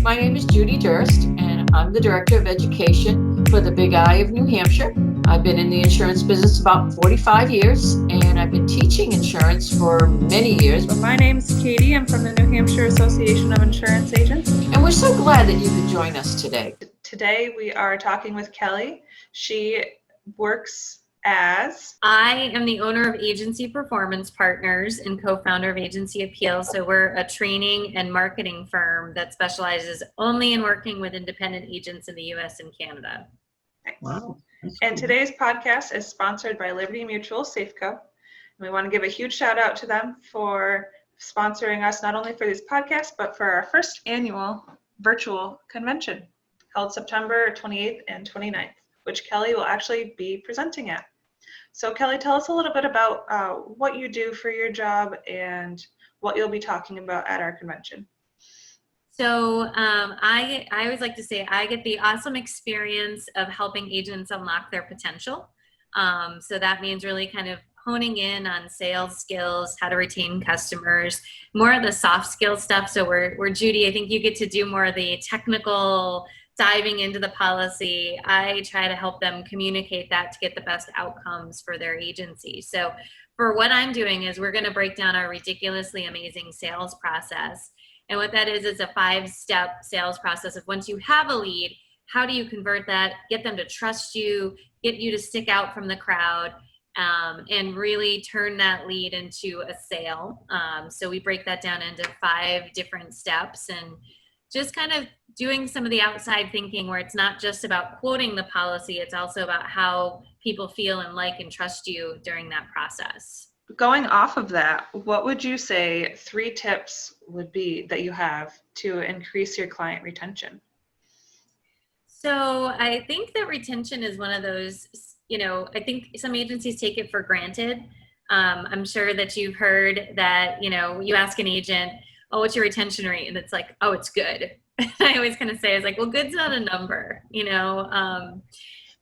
My name is Judy Durst, and I'm the Director of Education for the Big I of New Hampshire. I've been in the insurance business about 45 years, and I've been teaching insurance for many years. My name's Katie. I'm from the New Hampshire Association of Insurance Agents. And we're so glad that you could join us today. Today we are talking with Kelly. She works as... I am the owner of Agency Performance Partners and co-founder of Agency Appeal. So we're a training and marketing firm that specializes only in working with independent agents in the US and Canada. Nice. Wow. And today's podcast is sponsored by Liberty Mutual Safeco. And we want to give a huge shout out to them for sponsoring us, not only for these podcasts, but for our first annual virtual convention held September 28th and 29th, which Kelly will actually be presenting at. So Kelly, tell us a little bit about what you do for your job and what you'll be talking about at our convention. So I always like to say I get the awesome experience of helping agents unlock their potential. So that means really kind of honing in on sales skills, how to retain customers, more of the soft skill stuff. So we're Judy, I think you get to do more of the technical diving into the policy. I try to help them communicate that to get the best outcomes for their agency. So for what I'm doing is we're going to break down our ridiculously amazing sales process. And what that is a 5-step sales process of once you have a lead, how do you convert that, get them to trust you, get you to stick out from the crowd, and really turn that lead into a sale. So we break that down into 5 different steps and just kind of doing some of the outside thinking where it's not just about quoting the policy, it's also about how people feel and like and trust you during that process. Going off of that, what would you say 3 tips would be that you have to increase your client retention? So I think that retention is one of those, I think some agencies take it for granted. I'm sure that you've heard that, you ask an agent, oh, what's your retention rate? And it's like, oh, it's good. I always kind of say, it's like, well, good's not a number, and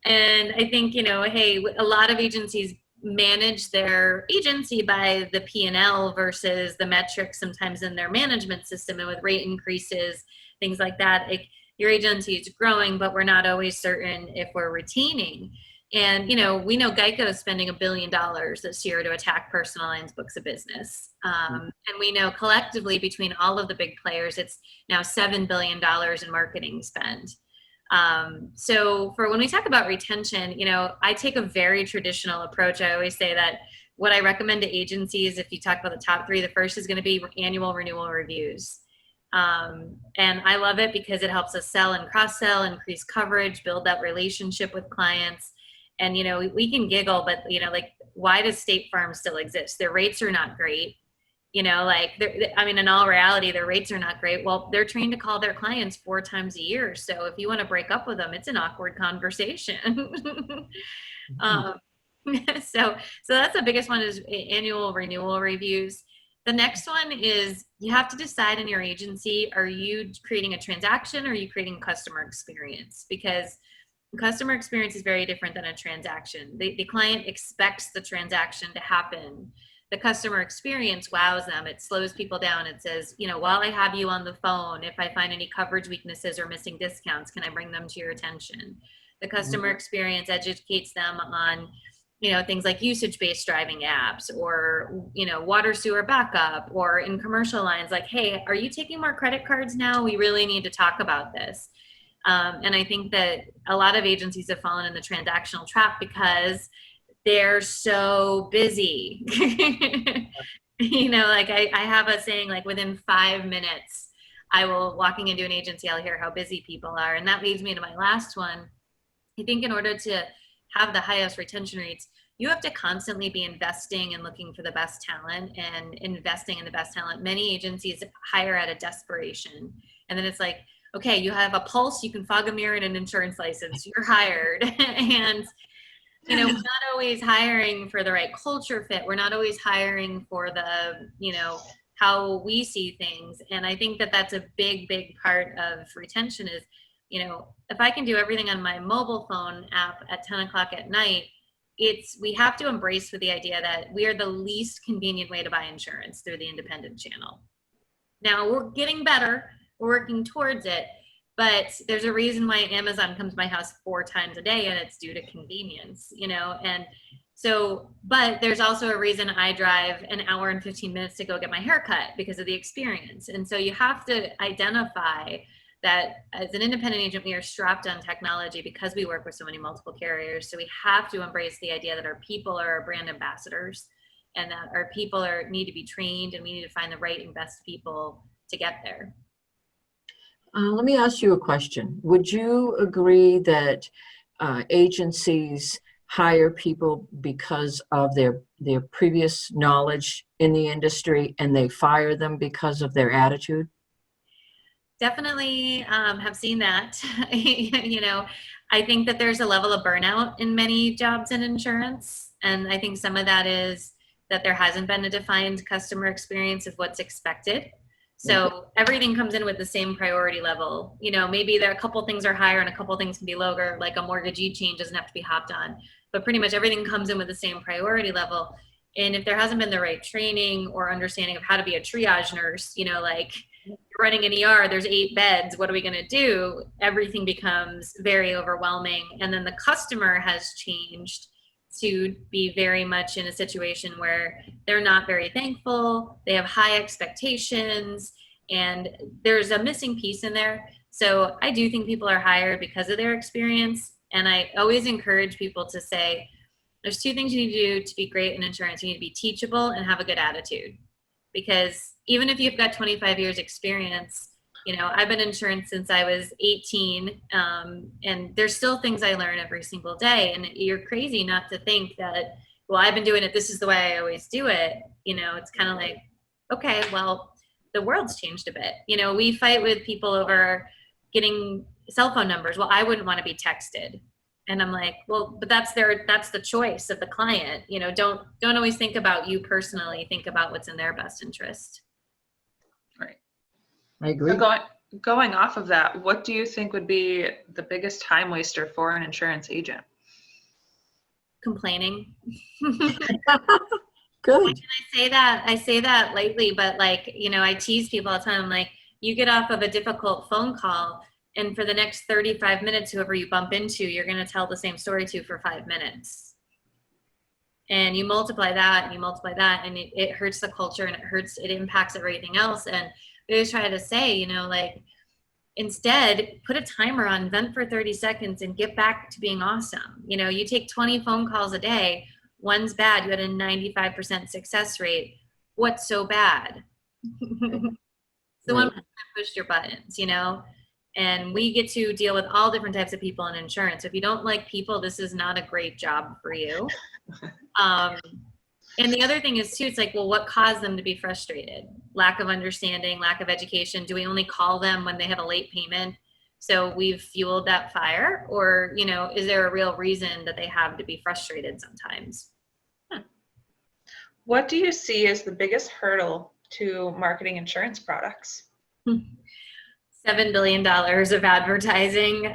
I think, hey, a lot of agencies manage their agency by the P&L versus the metrics sometimes in their management system, and with rate increases, things like that, like your agency is growing, but we're not always certain if we're retaining. And, we know Geico is spending $1 billion this year to attack personal lines books of business. And we know collectively between all of the big players, it's now $7 billion in marketing spend. So for when we talk about retention, I take a very traditional approach. I always say that what I recommend to agencies, if you talk about the top 3, the first is going to be annual renewal reviews. And I love it because it helps us sell and cross-sell, increase coverage, build that relationship with clients. And, we can giggle, but, why does State Farm still exist? Their rates are not great. In all reality, their rates are not great. Well, they're trained to call their clients 4 times a year. So if you want to break up with them, it's an awkward conversation. So that's the biggest one is annual renewal reviews. The next one is you have to decide in your agency, are you creating a transaction or are you creating customer experience? Because customer experience is very different than a transaction. The client expects the transaction to happen. The customer experience wows them. It slows people down. It says, while I have you on the phone, if I find any coverage weaknesses or missing discounts, can I bring them to your attention? The customer experience educates them on, things like usage-based driving apps or, water sewer backup, or in commercial lines, like, hey, are you taking more credit cards now? We really need to talk about this. And I think that a lot of agencies have fallen in the transactional trap because they're so busy. I have a saying, like within 5 minutes, I will walking into an agency, I'll hear how busy people are. And that leads me to my last one. I think in order to have the highest retention rates, you have to constantly be investing and looking for the best talent and investing in the best talent. Many agencies hire out of desperation. And then it's like, okay, you have a pulse, you can fog a mirror and an insurance license, you're hired. And, we're not always hiring for the right culture fit. We're not always hiring for the, how we see things. And I think that that's a big, big part of retention is, if I can do everything on my mobile phone app at 10 o'clock at night, we have to embrace with the idea that we are the least convenient way to buy insurance through the independent channel. Now we're getting better. we're working towards it. But there's a reason why Amazon comes to my house 4 times a day, and it's due to convenience, and so, but there's also a reason I drive an hour and 15 minutes to go get my hair cut, because of the experience. And so you have to identify that as an independent agent, we are strapped on technology because we work with so many multiple carriers. So we have to embrace the idea that our people are our brand ambassadors, and that our people need to be trained, and we need to find the right and best people to get there. Let me ask you a question. Would you agree that agencies hire people because of their previous knowledge in the industry, and they fire them because of their attitude? Definitely have seen that. I think that there's a level of burnout in many jobs in insurance. And I think some of that is that there hasn't been a defined customer experience of what's expected. So everything comes in with the same priority level. Maybe there are a couple things are higher and a couple things can be lower, like a mortgagee change doesn't have to be hopped on, but pretty much everything comes in with the same priority level. And if there hasn't been the right training or understanding of how to be a triage nurse, like you're running an ER, there's 8 beds, what are we going to do? Everything becomes very overwhelming. And then the customer has changed to be very much in a situation where they're not very thankful, they have high expectations, and there's a missing piece in there. So I do think people are hired because of their experience. And I always encourage people to say, there's 2 things you need to do to be great in insurance. You need to be teachable and have a good attitude. Because even if you've got 25 years experience, I've been in insurance since I was 18, and there's still things I learn every single day. And you're crazy not to think that, well, I've been doing it, this is the way I always do it. It's kind of like, okay, well, the world's changed a bit. We fight with people over getting cell phone numbers. Well, I wouldn't want to be texted. And I'm like, well, but that's the choice of the client. Don't always think about you personally, think about what's in their best interest. Right. I agree. So going off of that, what do you think would be the biggest time waster for an insurance agent? Complaining. Good. I say that lightly, but I tease people all the time. I'm like, you get off of a difficult phone call, and for the next 35 minutes, whoever you bump into, you're going to tell the same story to for 5 minutes. And you multiply that and you multiply that, and it hurts the culture, and it impacts everything else. And we always try to say, instead, put a timer on, vent for 30 seconds, and get back to being awesome. You take 20 phone calls a day, one's bad, you had a 95% success rate. What's so bad? The one that pushed your buttons, and we get to deal with all different types of people in insurance. If you don't like people, this is not a great job for you. And the other thing is too, it's like, well, what caused them to be frustrated? Lack of understanding, lack of education. Do we only call them when they have a late payment? So we've fueled that fire, or, is there a real reason that they have to be frustrated sometimes? What do you see as the biggest hurdle to marketing insurance products? $7 billion of advertising.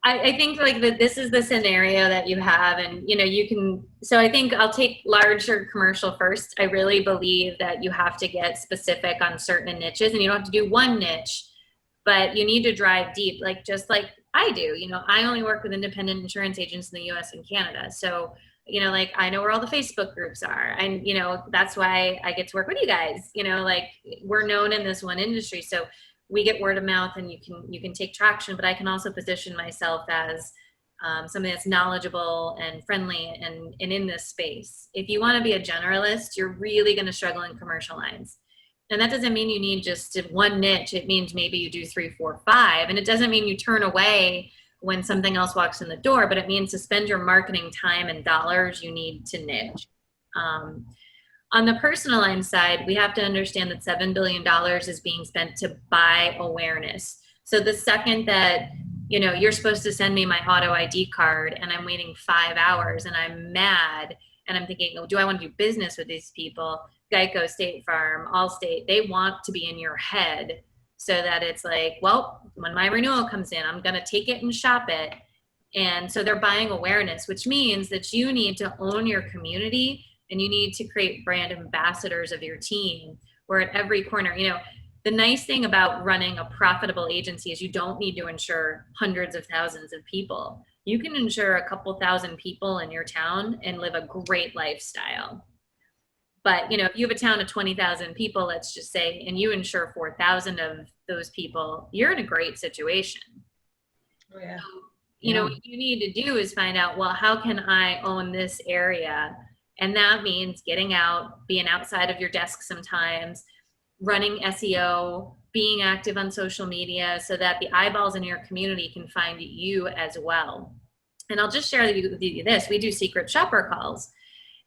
I think this is the scenario that you have, and so I think I'll take larger commercial first. I really believe that you have to get specific on certain niches, and you don't have to do one niche, but you need to drive deep, just like I do. I only work with independent insurance agents in the US and Canada. So, I know where all the Facebook groups are, and, that's why I get to work with you guys. We're known in this one industry. So we get word of mouth, and you can take traction, but I can also position myself as somebody that's knowledgeable and friendly and in this space. If you want to be a generalist, you're really going to struggle in commercial lines. And that doesn't mean you need just one niche. It means maybe you do 3, 4, 5. And it doesn't mean you turn away when something else walks in the door, but it means to spend your marketing time and dollars, you need to niche. On the personal line side, we have to understand that $7 billion is being spent to buy awareness. So the second that, you're supposed to send me my auto ID card, and I'm waiting 5 hours, and I'm mad, and I'm thinking, oh, do I want to do business with these people? Geico, State Farm, Allstate, they want to be in your head so that it's like, well, when my renewal comes in, I'm going to take it and shop it. And so they're buying awareness, which means that you need to own your community, and you need to create brand ambassadors of your team, where at every corner, the nice thing about running a profitable agency is you don't need to insure hundreds of thousands of people. You can insure a couple thousand people in your town and live a great lifestyle. But, if you have a town of 20,000 people, let's just say, and you insure 4,000 of those people, you're in a great situation. Oh, yeah. So, what you need to do is find out, well, how can I own this area? And that means getting out, being outside of your desk sometimes, running SEO, being active on social media so that the eyeballs in your community can find you as well. And I'll just share with you this. We do secret shopper calls.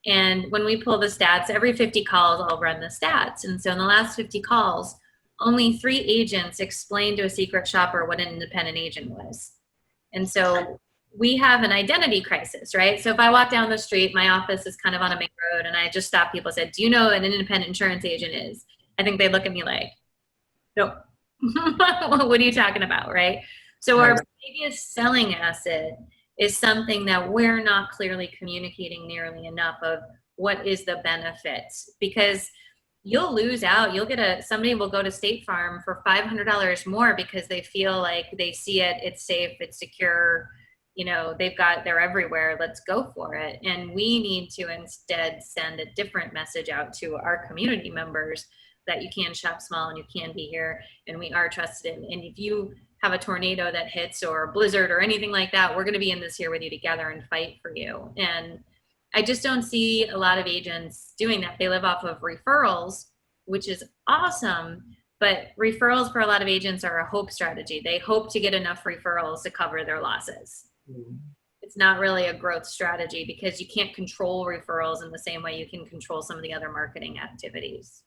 And when we pull the stats, every 50 calls, I'll run the stats. And so in the last 50 calls, only 3 agents explained to a secret shopper what an independent agent was. And so we have an identity crisis, right? So if I walk down the street, my office is kind of on a main road, and I just stop people and said, do you know what an independent insurance agent is? I think they look at me like, no. What are you talking about, right? So our biggest selling asset is something that we're not clearly communicating nearly enough of what is the benefits, because you'll lose out. You'll get somebody will go to State Farm for $500 more because they feel like they see it, it's safe, it's secure, they're everywhere, let's go for it. And we need to instead send a different message out to our community members that you can shop small and you can be here and we are trusted. And if you have a tornado that hits or a blizzard or anything like that, we're going to be in this here with you together and fight for you. And I just don't see a lot of agents doing that. They live off of referrals, which is awesome, but referrals for a lot of agents are a hope strategy. They hope to get enough referrals to cover their losses. Mm-hmm. It's not really a growth strategy because you can't control referrals in the same way you can control some of the other marketing activities.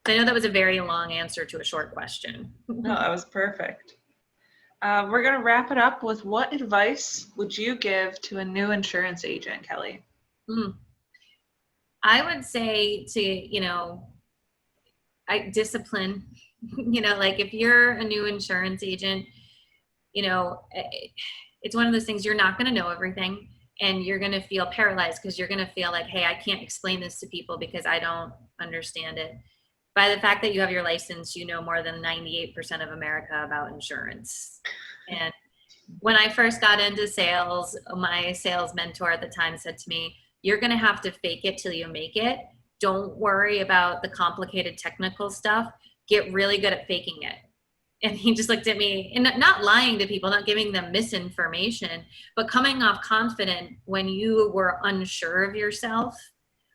So I know that was a very long answer to a short question. No, that was perfect. We're going to wrap it up with, what advice would you give to a new insurance agent, Kelly? I would say to, discipline, like if you're a new insurance agent, it's one of those things, you're not going to know everything and you're going to feel paralyzed because you're going to feel like, hey, I can't explain this to people because I don't understand it. By the fact that you have your license, you know more than 98% of America about insurance. And when I first got into sales, my sales mentor at the time said to me, you're going to have to fake it till you make it. Don't worry about the complicated technical stuff. Get really good at faking it. And he just looked at me, and not lying to people, not giving them misinformation, but coming off confident when you were unsure of yourself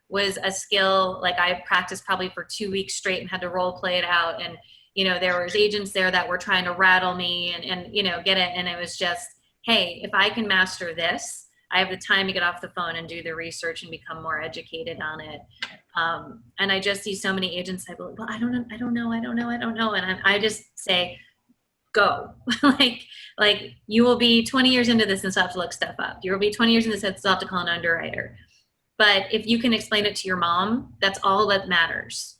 was a skill. Like I practiced probably for 2 weeks straight and had to role play it out. And, there was agents there that were trying to rattle me and get it. And it was just, hey, if I can master this, I have the time to get off the phone and do the research and become more educated on it. And I just see so many agents say, well, I don't know. And I just say, go. like you will be 20 years into this and still have to look stuff up. You will be 20 years into this and still have to call an underwriter. But if you can explain it to your mom, that's all that matters.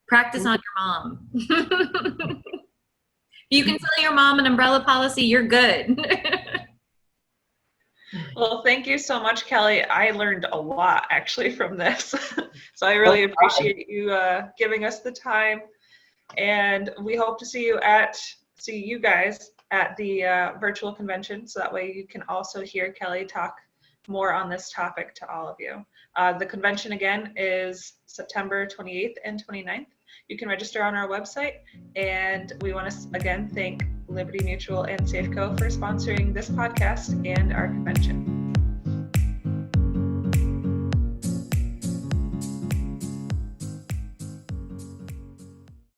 Practice on your mom. If you can sell your mom an umbrella policy, you're good. Well, thank you so much, Kelly. I learned a lot actually from this. So I really appreciate you giving us the time. And we hope to see you guys at the virtual convention. So that way you can also hear Kelly talk more on this topic to all of you. The convention again is September 28th and 29th. You can register on our website. And we want to again thank Liberty Mutual and Safeco for sponsoring this podcast and our convention.